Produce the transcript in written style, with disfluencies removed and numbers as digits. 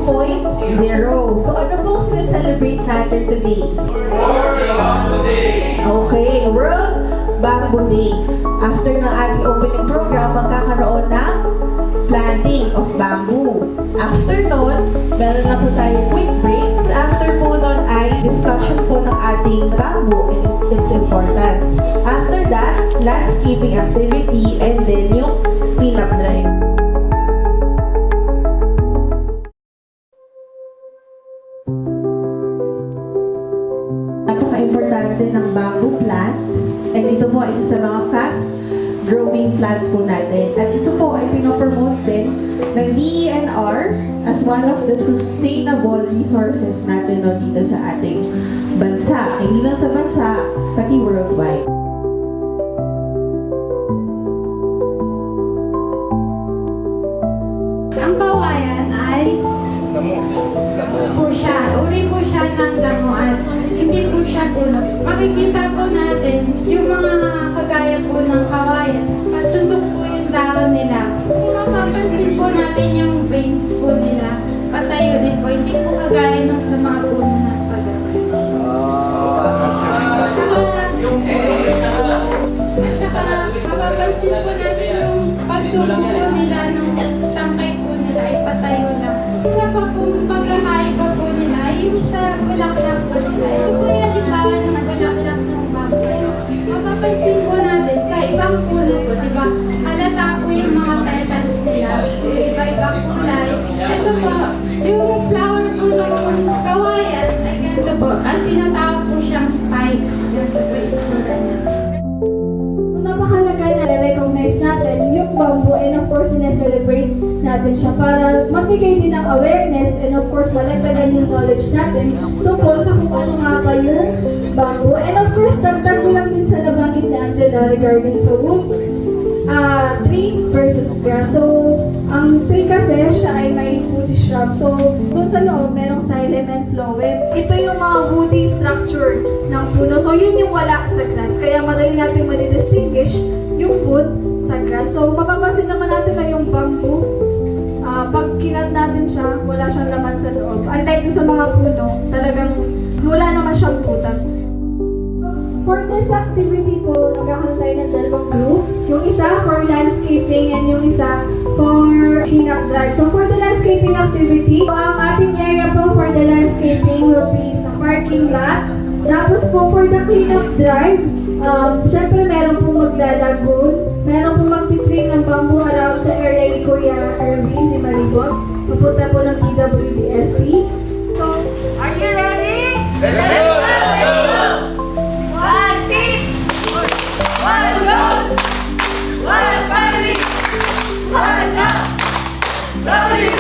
2.0. So ano pong sineselebrate natin today? World Bamboo Day! Okay, World Bamboo Day. After ng ating opening program, magkakaroon ng planting of bamboo. After nun, meron na po tayong quick break. After po nun ay discussion po ng ating bamboo and its importance. After that, landscaping activity and then yung cleanup drive. Napaka-importante ng bamboo plant and ito po ay isa sa mga fast growing plants po natin. At ito po ay pinopromote din ng DENR as one of the sustainable resources natin no, dito sa ating bansa. Hindi lang sa bansa, pati worldwide. Ang kawayan ay po siya. Uri po siya ng damuan. Hindi po siya puno. Makikita po natin yung mga kagaya po ng kawayan. Patusok po yung dahon nila. Kung mapapansin po natin yung veins po nila, patayo din po. Hindi po kagaya ng sa mga puno ng pagkakas. At saka mapapansin po natin yung pagtubo po nila ng tangkay po nila ay patayo lang. Isa pa pong pagkakaiba po nila yung sa bulaklak po nila. Ito po yung halimbawa ng bulaklak ng bamboo. Mapapansin po natin sa ibang puno po, di ba? Halata po yung mga petals nila. So, iba-ibang kulay. Ito po, yung flower po ng kawayan, like ganito po. Ang tinatawag po siyang spikes. Ganito po yung itsura niya. Napakalaga na recognize natin yung bamboo and of course na-celebrate natin siya para magbigay din ng awareness and of course malagdagan yung knowledge natin tungkol sa kung ano nga ba yung bamboo. And of course, dagdag ko lang din sa nabanggit ni Angela regarding sa wood, tree versus grass. So, ang tree kasi siya ay may woody shrub. So, dun sa loob, merong xylem and phloem. Ito yung mga woody structure ng puno. So, yun yung wala sa grass. Kaya madali natin madidistinguish yung wood sa grass. So, mapapansin naman natin na yung bamboo, pag kinat natin siya, wala siyang laman sa loob. Unlike doon sa mga puno, talagang wala naman siyang butas. For this activity po, magkakaroon tayo ng dalawang group. Yung isa for landscaping and yung isa for cleanup drive. So for the landscaping activity, ang ating area po for the landscaping will be sa parking lot. Tapos po for the cleanup drive, syempre meron po maglalagoon, meron po magtitrim ng bamboo around sa area ni Kuya Erwin di Malibot. Papunta po ng PWDSC. So, Are you ready? Let's go! Let's go! One team, one road, one family, one love. Love you.